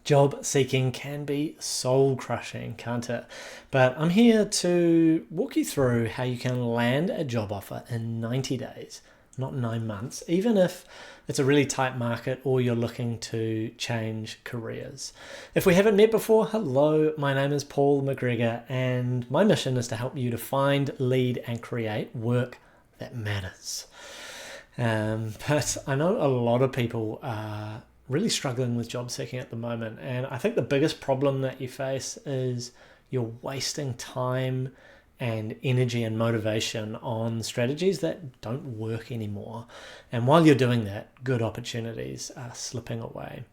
Job seeking can be soul crushing, can't it? But I'm here to walk you through how you can land a job offer in 90 days, not 9 months, even if it's a really tight market or you're looking to change careers. If we haven't met before, hello, my name is Paul McGregor, and my mission is to help you to find, lead, and create work that matters. But I know a lot of people are really struggling with job seeking at the moment, and I think the biggest problem that you face is you're wasting time and energy and motivation on strategies that don't work anymore. And while you're doing that, good opportunities are slipping away.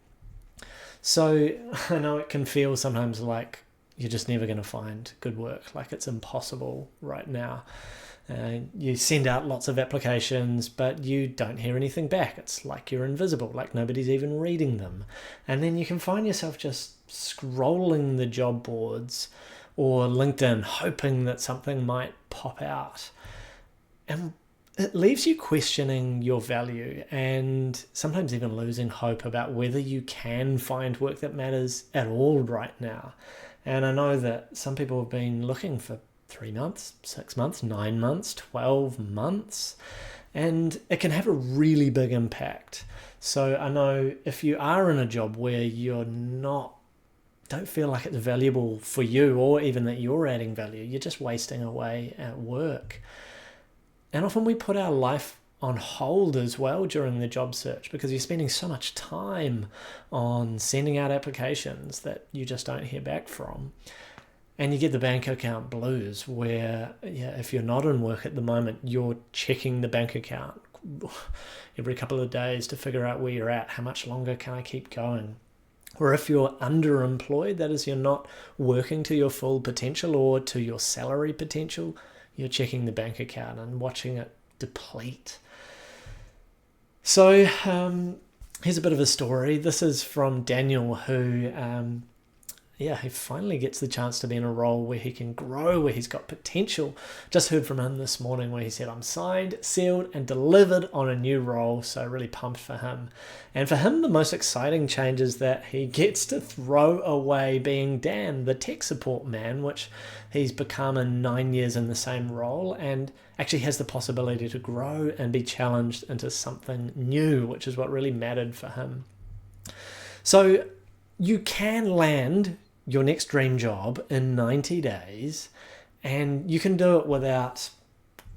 So I know it can feel sometimes like you're just never going to find good work, like it's impossible right now. You send out lots of applications, but you don't hear anything back. It's like you're invisible, like nobody's even reading them. And then you can find yourself just scrolling the job boards or LinkedIn, hoping that something might pop out. And it leaves you questioning your value and sometimes even losing hope about whether you can find work that matters at all right now. And I know that some people have been looking for 3 months, 6 months, 9 months, 12 months, and it can have a really big impact. So I know if you are in a job where don't feel like it's valuable for you, or even that you're adding value, you're just wasting away at work. And often we put our life on hold as well during the job search because you're spending so much time on sending out applications that you just don't hear back from. And you get the bank account blues where, if you're not in work at the moment, you're checking the bank account every couple of days to figure out where you're at. How much longer can I keep going? Or if you're underemployed, that is, you're not working to your full potential or to your salary potential, you're checking the bank account and watching it deplete. So here's a bit of a story. This is from Daniel, who he finally gets the chance to be in a role where he can grow, where he's got potential. Just heard from him this morning where he said, I'm signed, sealed, and delivered on a new role. So really pumped for him. And for him, the most exciting change is that he gets to throw away being Dan, the tech support man, which he's become in 9 years in the same role, and actually has the possibility to grow and be challenged into something new, which is what really mattered for him. So you can land your next dream job in 90 days, and you can do it without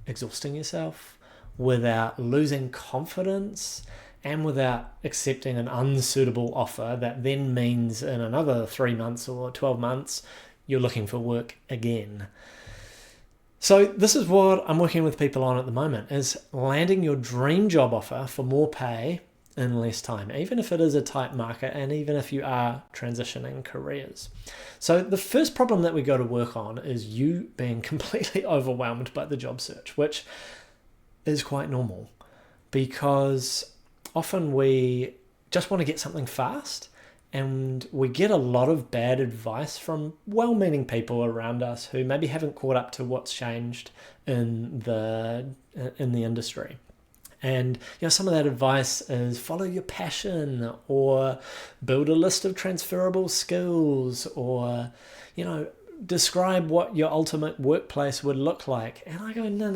exhausting yourself, without losing confidence, and without accepting an unsuitable offer that then means in another 3 months or 12 months, you're looking for work again. So this is what I'm working with people on at the moment, is landing your dream job offer for more pay in less time, even if it is a tight market and even if you are transitioning careers. So the first problem that we go to work on is you being completely overwhelmed by the job search, which is quite normal because often we just want to get something fast and we get a lot of bad advice from well-meaning people around us who maybe haven't caught up to what's changed in the industry. And some of that advice is follow your passion, or build a list of transferable skills, or describe what your ultimate workplace would look like. And I go, no.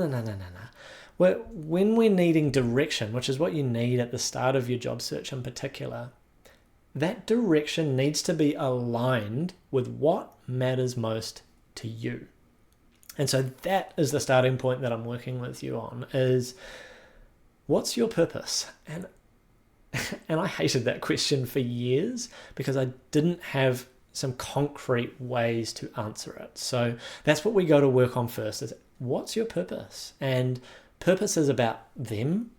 When we're needing direction, which is what you need at the start of your job search in particular, that direction needs to be aligned with what matters most to you. And so that is the starting point that I'm working with you on, is what's your purpose? And I hated that question for years because I didn't have some concrete ways to answer it. So that's what we go to work on first, is what's your purpose? And purpose is about them.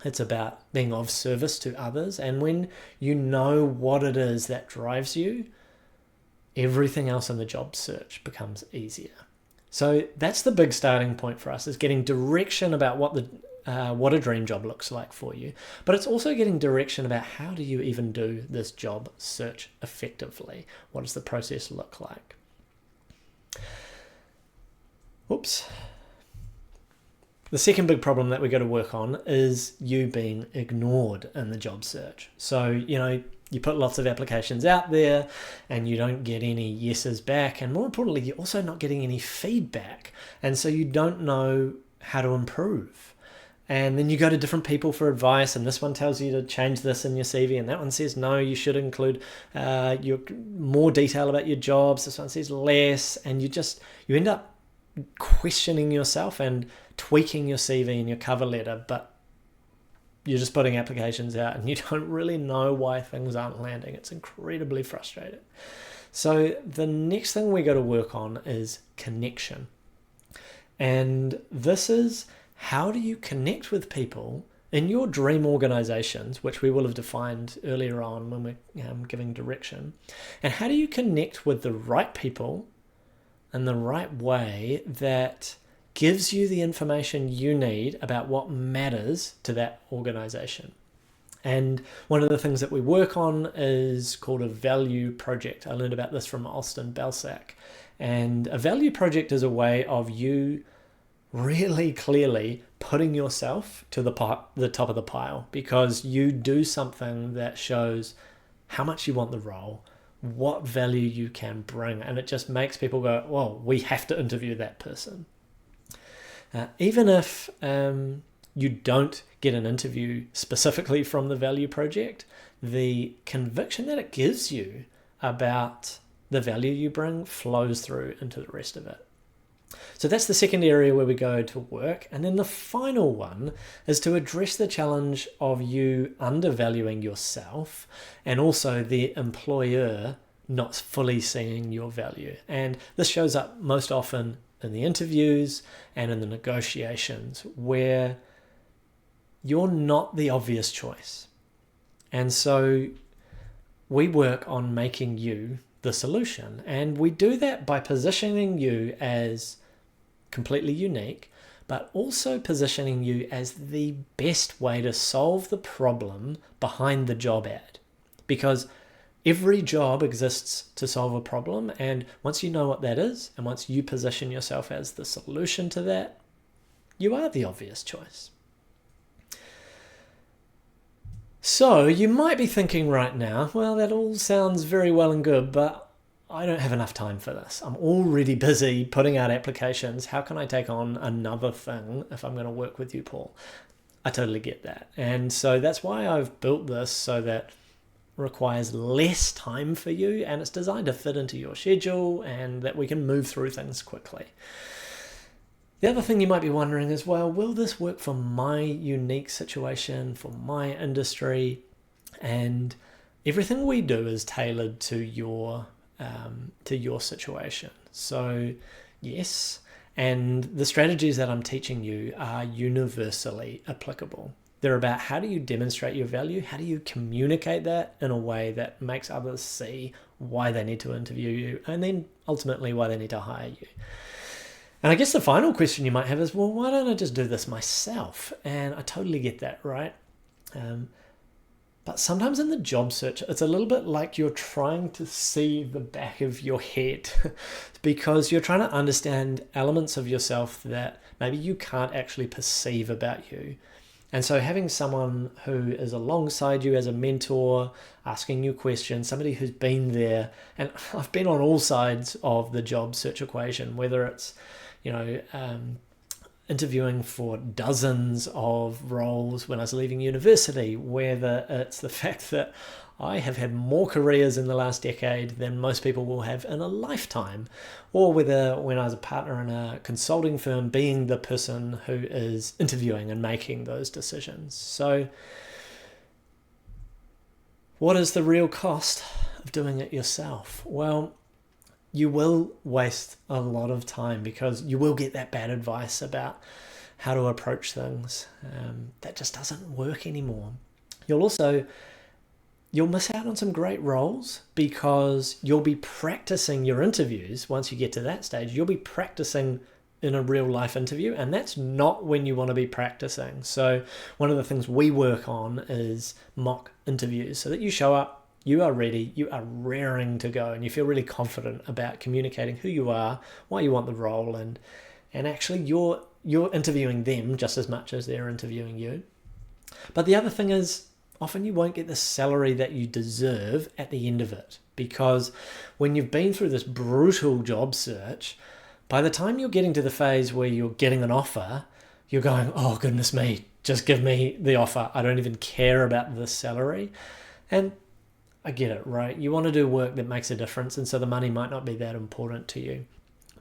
It's about being of service to others. And when you know what it is that drives you, everything else in the job search becomes easier. So that's the big starting point for us, is getting direction about what a dream job looks like for you. But it's also getting direction about how do you even do this job search effectively? What does the process look like? Oops. The second big problem that we got to work on is you being ignored in the job search. So, You put lots of applications out there and you don't get any yeses back. And more importantly, you're also not getting any feedback. And so you don't know how to improve. And then you go to different people for advice, and this one tells you to change this in your CV, and that one says no, you should include your more detail about your jobs. This one says less, and you end up questioning yourself and tweaking your CV and your cover letter, but you're just putting applications out and you don't really know why things aren't landing. It's incredibly frustrating. So the next thing we got to work on is connection. And this is, how do you connect with people in your dream organizations, which we will have defined earlier on when we're giving direction? And how do you connect with the right people in the right way that gives you the information you need about what matters to that organization? And one of the things that we work on is called a value project. I learned about this from Austin Belsack. And a value project is a way of you really clearly putting yourself to the top of the pile, because you do something that shows how much you want the role, what value you can bring, and it just makes people go, well, we have to interview that person. Even if you don't get an interview specifically from the value project, the conviction that it gives you about the value you bring flows through into the rest of it. So that's the second area where we go to work. And then the final one is to address the challenge of you undervaluing yourself and also the employer not fully seeing your value. And this shows up most often in the interviews and in the negotiations where you're not the obvious choice. And so we work on making you the solution. And we do that by positioning you as completely unique, but also positioning you as the best way to solve the problem behind the job ad. Because every job exists to solve a problem, and once you know what that is, and once you position yourself as the solution to that, you are the obvious choice. So you might be thinking right now, well, that all sounds very well and good, but I don't have enough time for this. I'm already busy putting out applications. How can I take on another thing if I'm going to work with you, Paul? I totally get that. And so that's why I've built this so that it requires less time for you, and it's designed to fit into your schedule and that we can move through things quickly. The other thing you might be wondering is, well, will this work for my unique situation, for my industry? And everything we do is tailored to your situation. So yes, and the strategies that I'm teaching you are universally applicable. They're about how do you demonstrate your value, how do you communicate that in a way that makes others see why they need to interview you, and then ultimately why they need to hire you. And I guess the final question you might have is, well, why don't I just do this myself? And I totally get that, right? But sometimes in the job search, it's a little bit like you're trying to see the back of your head because you're trying to understand elements of yourself that maybe you can't actually perceive about you. And so having someone who is alongside you as a mentor, asking you questions, somebody who's been there, and I've been on all sides of the job search equation, whether it's, interviewing for dozens of roles when I was leaving university, whether it's the fact that I have had more careers in the last decade than most people will have in a lifetime, or whether when I was a partner in a consulting firm, being the person who is interviewing and making those decisions. So what is the real cost of doing it yourself? Well, you will waste a lot of time because you will get that bad advice about how to approach things. That just doesn't work anymore. You'll miss out on some great roles because you'll be practicing your interviews. Once you get to that stage, you'll be practicing in a real life interview, and that's not when you want to be practicing. So one of the things we work on is mock interviews so that you show up, you are ready, you are raring to go, and you feel really confident about communicating who you are, why you want the role, and actually you're interviewing them just as much as they're interviewing you. But the other thing is, often you won't get the salary that you deserve at the end of it. Because when you've been through this brutal job search, by the time you're getting to the phase where you're getting an offer, you're going, oh, goodness me, just give me the offer. I don't even care about the salary. And I get it, right? You want to do work that makes a difference, and so the money might not be that important to you.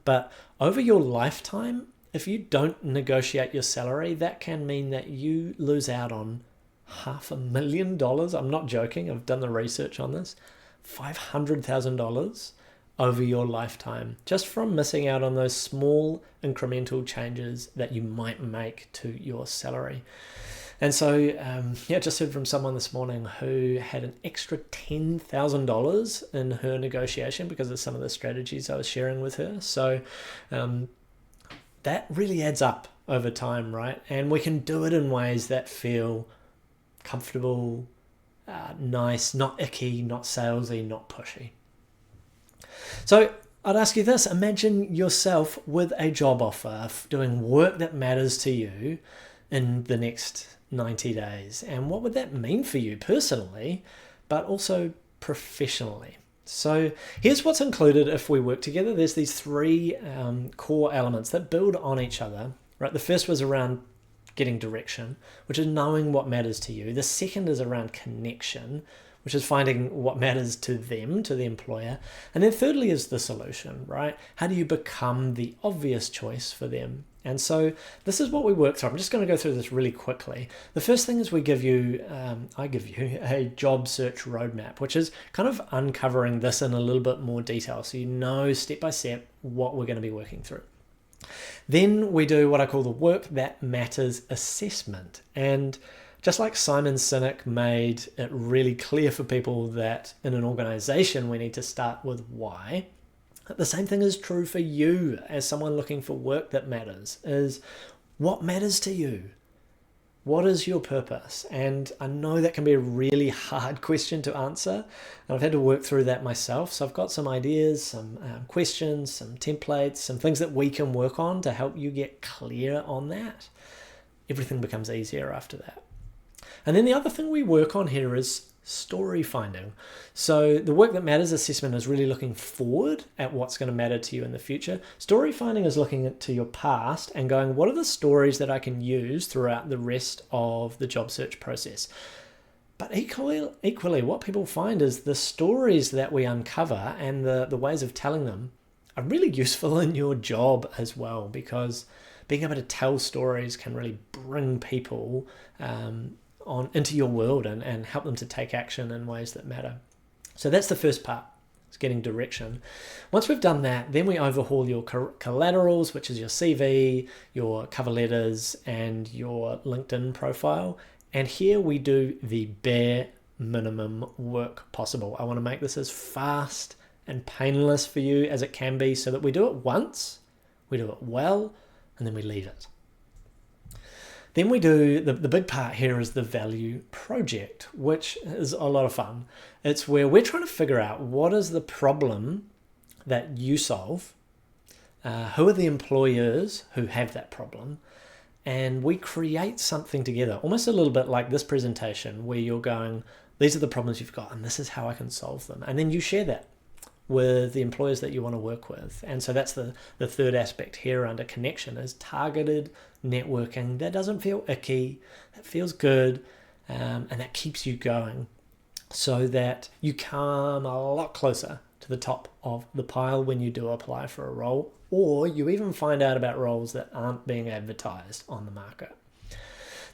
But over your lifetime, if you don't negotiate your salary, that can mean that you lose out on $500,000. I'm not joking. I've done the research on this. $500,000 over your lifetime, just from missing out on those small incremental changes that you might make to your salary. And so, just heard from someone this morning who had an extra $10,000 in her negotiation because of some of the strategies I was sharing with her. So that really adds up over time, right? And we can do it in ways that feel comfortable, nice, not icky, not salesy, not pushy. So I'd ask you this: imagine yourself with a job offer, doing work that matters to you in the next 90 days. And what would that mean for you personally, but also professionally? So here's what's included if we work together. There's these three core elements that build on each other, right? The first was around getting direction, which is knowing what matters to you. The second is around connection, which is finding what matters to them, to the employer. And then thirdly is the solution, right? How do you become the obvious choice for them? And so this is what we work through. I'm just going to go through this really quickly. The first thing is I give you a job search roadmap, which is kind of uncovering this in a little bit more detail, so you know step by step what we're going to be working through. Then we do what I call the Work That Matters assessment. And just like Simon Sinek made it really clear for people that in an organization we need to start with why, the same thing is true for you as someone looking for work that matters, is what matters to you? What is your purpose? And I know that can be a really hard question to answer, and I've had to work through that myself. So I've got some ideas, some questions, some templates, some things that we can work on to help you get clear on that. Everything becomes easier after that. And then the other thing we work on here is story finding. So the Work That Matters assessment is really looking forward at what's going to matter to you in the future. Story finding is looking into your past and going, what are the stories that I can use throughout the rest of the job search process? But equally, what people find is the stories that we uncover and the ways of telling them are really useful in your job as well, because being able to tell stories can really bring people on into your world and help them to take action in ways that matter. So that's the first part, is getting direction. Once we've done that, then we overhaul your collaterals, which is your CV, your cover letters, and your LinkedIn profile. And here we do the bare minimum work possible. I want to make this as fast and painless for you as it can be, so that we do it once, we do it well, and then we leave it. Then we do, the big part here is the value project, which is a lot of fun. It's where we're trying to figure out what is the problem that you solve, who are the employers who have that problem, and we create something together, almost a little bit like this presentation, where you're going, these are the problems you've got, and this is how I can solve them. And then you share that with the employers that you want to work with. And so that's the third aspect here under connection, is targeted networking that doesn't feel icky, that feels good, and that keeps you going, so that you come a lot closer to the top of the pile when you do apply for a role, or you even find out about roles that aren't being advertised on the market.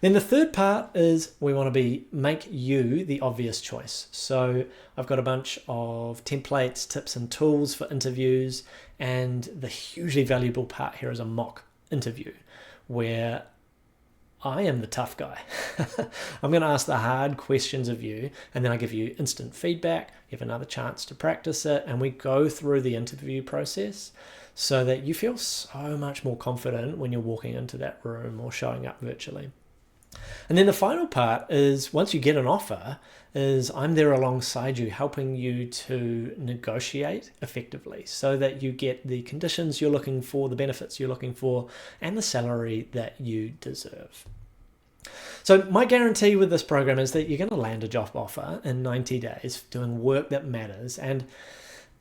Then the third part is we want to make you the obvious choice. So I've got a bunch of templates, tips and tools for interviews, and the hugely valuable part here is a mock interview where I am the tough guy. I'm going to ask the hard questions of you, and then I give you instant feedback. You have another chance to practice it, and we go through the interview process so that you feel so much more confident when you're walking into that room or showing up virtually. And then the final part is, once you get an offer, is I'm there alongside you, helping you to negotiate effectively so that you get the conditions you're looking for, the benefits you're looking for, and the salary that you deserve. So my guarantee with this program is that you're going to land a job offer in 90 days doing work that matters. And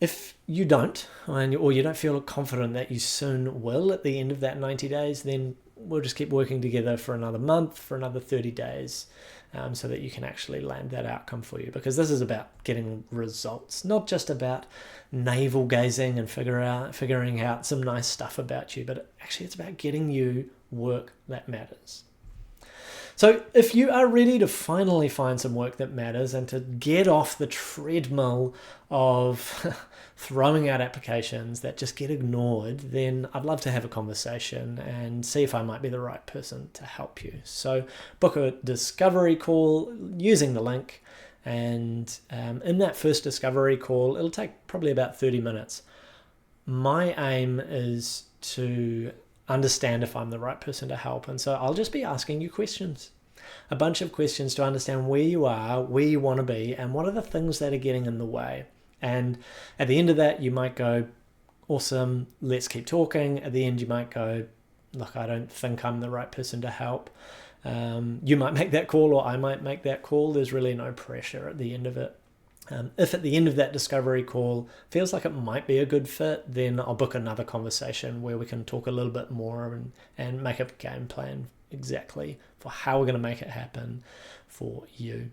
if you don't, or you don't feel confident that you soon will at the end of that 90 days, then we'll just keep working together for another month, for another 30 days, so that you can actually land that outcome for you. Because this is about getting results, not just about navel gazing and figuring out some nice stuff about you, but actually it's about getting you work that matters. So if you are ready to finally find some work that matters and to get off the treadmill of throwing out applications that just get ignored, then I'd love to have a conversation and see if I might be the right person to help you. So book a discovery call using the link, and in that first discovery call, it'll take probably about 30 minutes. My aim is to understand if I'm the right person to help. And so I'll just be asking you questions, a bunch of questions to understand where you are, where you want to be, and what are the things that are getting in the way. And at the end of that, you might go, awesome, let's keep talking. At the end, you might go, look, I don't think I'm the right person to help. You might make that call, or I might make that call. There's really no pressure at the end of it. If at the end of that discovery call feels like it might be a good fit, then I'll book another conversation where we can talk a little bit more and make up a game plan exactly for how we're going to make it happen for you.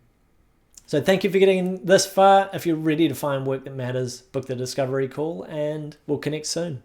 So thank you for getting this far. If you're ready to find work that matters, book the discovery call and we'll connect soon.